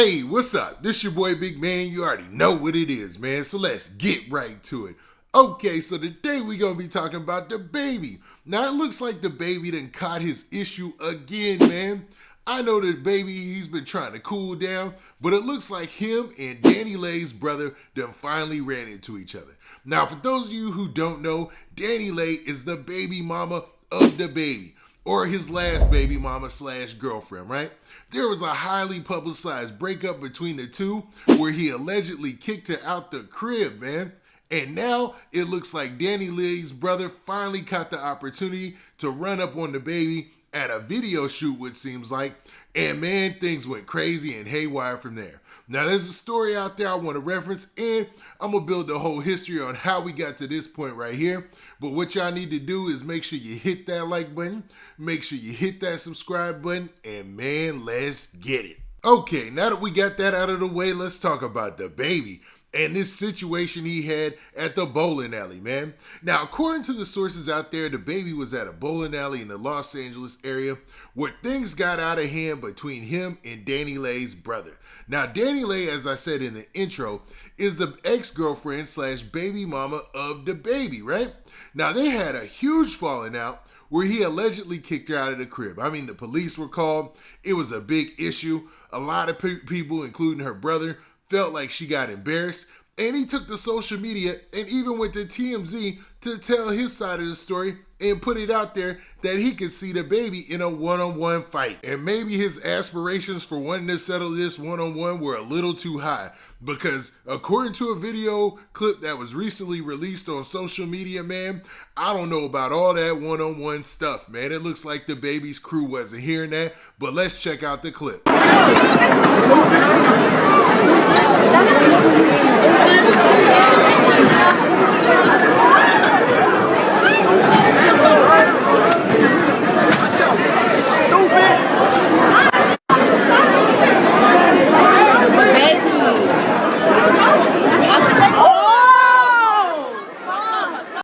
Hey, what's up? This your boy Big Man. You already know what it is, man. So let's get right to it. Okay, so today we gonna be talking about DaBaby. Now it looks like DaBaby done caught his issue again, man. I know DaBaby, he's been trying to cool down, but it looks like him and Dani Leigh's brother done finally ran into each other. Now, for those of you who don't know, Dani Leigh is the baby mama of DaBaby, or his last baby mama / girlfriend, right? There was a highly publicized breakup between the two where he allegedly kicked her out the crib, man. And now it looks like Dani Leigh's brother finally caught the opportunity to run up on DaBaby at a video shoot, which seems like, and man, things went crazy and haywire from there. Now there's a story out there I want to reference, and I'm going to build the whole history on how we got to this point right here. But what y'all need to do is make sure you hit that like button, make sure you hit that subscribe button, and man, let's get it. Okay, now that we got that out of the way, let's talk about DaBaby and this situation he had at the bowling alley, man. Now, according to the sources out there, DaBaby was at a bowling alley in the Los Angeles area where things got out of hand between him and Dani Leigh's brother. Now, Dani Leigh, as I said in the intro, is the ex-girlfriend / baby mama of DaBaby, right? Now, they had a huge falling out where he allegedly kicked her out of the crib. I mean, the police were called. It was a big issue. A lot of people, including her brother, felt like she got embarrassed, and he took to social media and even went to TMZ to tell his side of the story and put it out there that he could see DaBaby in a one-on-one fight. And maybe his aspirations for wanting to settle this one-on-one were a little too high, because according to a video clip that was recently released on social media, man, I don't know about all that one-on-one stuff, man. It looks like DaBaby's crew wasn't hearing that, but let's check out the clip.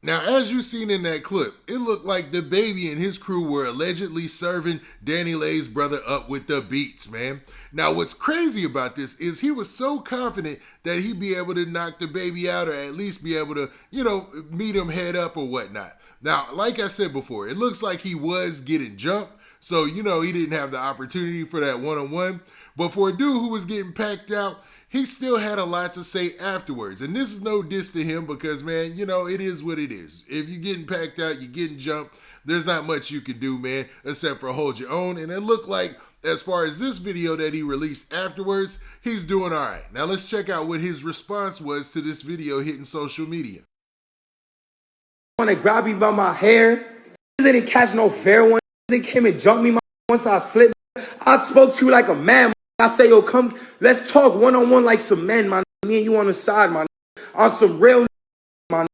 Now, as you seen in that clip, it looked like DaBaby and his crew were allegedly serving Dani Leigh's brother up with the beats, man. Now, what's crazy about this is he was so confident that he'd be able to knock DaBaby out, or at least be able to, meet him head up or whatnot. Now, like I said before, it looks like he was getting jumped, so, he didn't have the opportunity for that one-on-one. But for a dude who was getting packed out, he still had a lot to say afterwards. And this is no diss to him because, man, it is what it is. If you're getting packed out, you're getting jumped, there's not much you can do, man, except for hold your own. And it looked like, as far as this video that he released afterwards, he's doing all right. Now let's check out what his response was to this video hitting social media. Want to grab me by my hair? Didn't catch no fair one. They came and jumped me once I slipped. I spoke to you like a man. I say, yo, come, let's talk one-on-one like some men, man. Me and you on the side, man. On some real, man.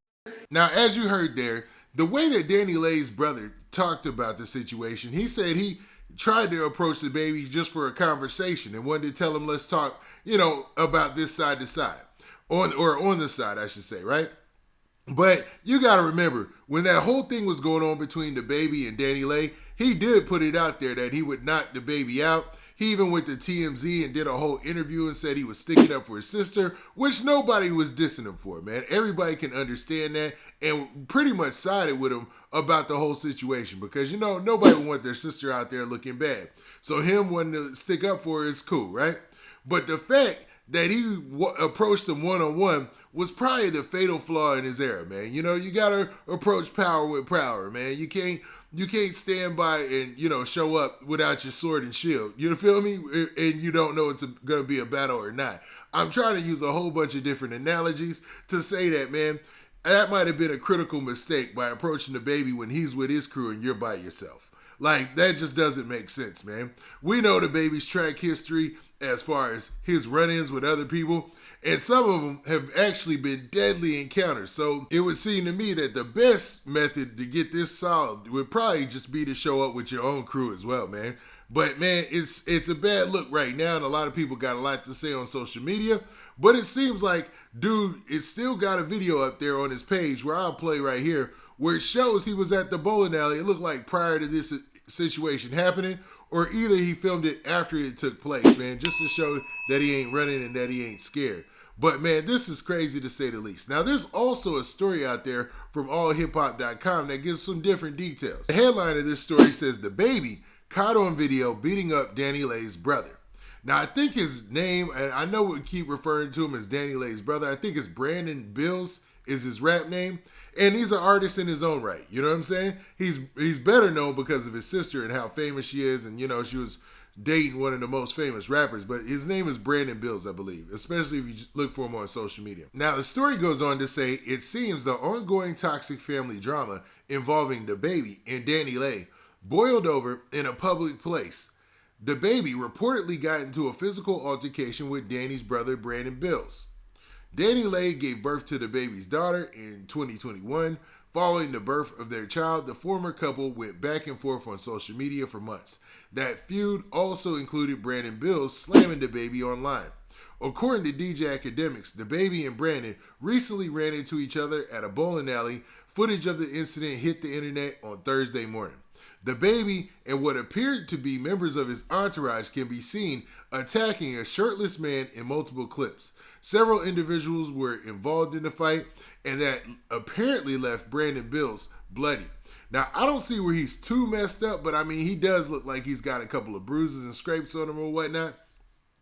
Now, as you heard there, the way that Dani Leigh's brother talked about the situation, he said he tried to approach DaBaby just for a conversation and wanted to tell him, let's talk, about this side to side. On the side, I should say, right? But you got to remember, when that whole thing was going on between DaBaby and Dani Leigh, he did put it out there that he would knock DaBaby out. He even went to TMZ and did a whole interview and said he was sticking up for his sister, which nobody was dissing him for, man. Everybody can understand that and pretty much sided with him about the whole situation because, nobody would want their sister out there looking bad. So him wanting to stick up for her is cool, right? But the fact that he approached him one-on-one was probably the fatal flaw in his era, man. You got to approach power with power, man. You can't stand by and, show up without your sword and shield. You feel me? And you don't know it's going to be a battle or not. I'm trying to use a whole bunch of different analogies to say that, man, that might have been a critical mistake by approaching DaBaby when he's with his crew and you're by yourself. Like, that just doesn't make sense, man. We know DaBaby's track history as far as his run-ins with other people, and some of them have actually been deadly encounters. So it would seem to me that the best method to get this solved would probably just be to show up with your own crew as well, man. But man, it's a bad look right now, and a lot of people got a lot to say on social media. But it seems like, dude, it's still got a video up there on his page where I'll play right here, where it shows he was at the bowling alley. It looked like prior to this situation happening, or either he filmed it after it took place, man, just to show that he ain't running and that he ain't scared. But man, this is crazy to say the least. Now, there's also a story out there from allhiphop.com that gives some different details. The headline of this story says DaBaby caught on video beating up Dani Leigh's brother. Now, I think his name, and I know we keep referring to him as Dani Leigh's brother, I think it's Brandon Bills is his rap name. And he's an artist in his own right. You know what I'm saying? He's better known because of his sister and how famous she is. And, you know, she was dating one of the most famous rappers. But his name is Brandon Bills, I believe, especially if you look for him on social media. Now, the story goes on to say, it seems the ongoing toxic family drama involving DaBaby and Dani Leigh boiled over in a public place. DaBaby reportedly got into a physical altercation with Dani's brother, Brandon Bills. Dani Leigh gave birth to DaBaby's daughter in 2021. Following the birth of their child, the former couple went back and forth on social media for months. That feud also included Brandon Bills slamming DaBaby online. According to DJ Academics, DaBaby and Brandon recently ran into each other at a bowling alley. Footage of the incident hit the internet on Thursday morning. DaBaby and what appeared to be members of his entourage can be seen attacking a shirtless man in multiple clips. Several individuals were involved in the fight, and that apparently left Brandon Bills bloody. Now, I don't see where he's too messed up, but I mean, he does look like he's got a couple of bruises and scrapes on him or whatnot.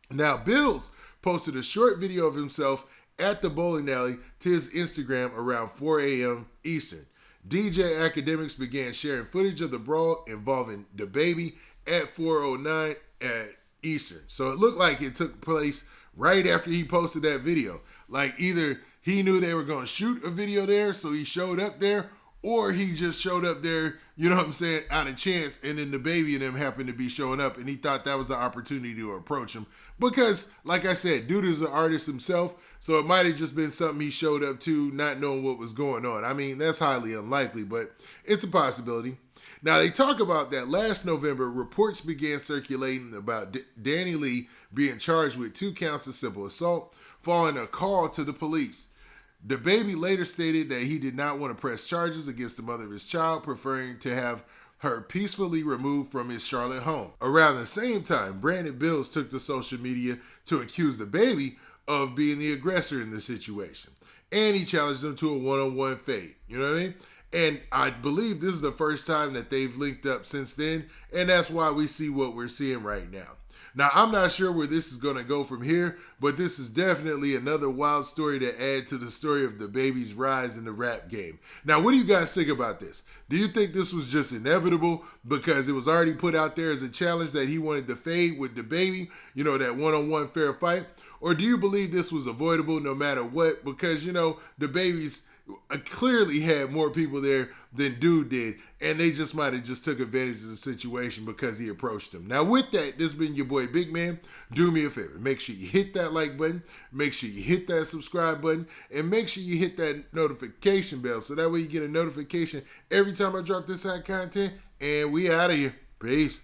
Now, Bills posted a short video of himself at the bowling alley to his Instagram around 4 a.m. Eastern. DJ Academics began sharing footage of the brawl involving DaBaby at 4:09 at Eastern. So it looked like it took place right after he posted that video. Like either he knew they were going to shoot a video there, so he showed up there, or he just showed up there, you know what I'm saying, out of chance, and then DaBaby and them happened to be showing up, and he thought that was an opportunity to approach him. Because, like I said, dude is an artist himself, so it might have just been something he showed up to, not knowing what was going on. I mean, that's highly unlikely, but it's a possibility. Now, they talk about that last November, reports began circulating about Dani Leigh being charged with 2 counts of simple assault, following a call to the police. DaBaby later stated that he did not want to press charges against the mother of his child, preferring to have her peacefully removed from his Charlotte home. Around the same time, Brandon Bills took to social media to accuse DaBaby of being the aggressor in the situation. And he challenged him to a one-on-one fight. You know what I mean? And I believe this is the first time that they've linked up since then, and that's why we see what we're seeing right now. Now, I'm not sure where this is going to go from here, but this is definitely another wild story to add to the story of DaBaby's rise in the rap game. Now, what do you guys think about this? Do you think this was just inevitable because it was already put out there as a challenge that he wanted to fade with DaBaby, you know, that one-on-one fair fight? Or do you believe this was avoidable no matter what? Because, you know, DaBaby's clearly had more people there than dude did, and they just might have just took advantage of the situation because he approached them. Now, with that, this has been your boy Big Man. Do me a favor, make sure you hit that like button, make sure you hit that subscribe button, and make sure you hit that notification bell so that way you get a notification every time I drop this hot content. And we out of here. Peace.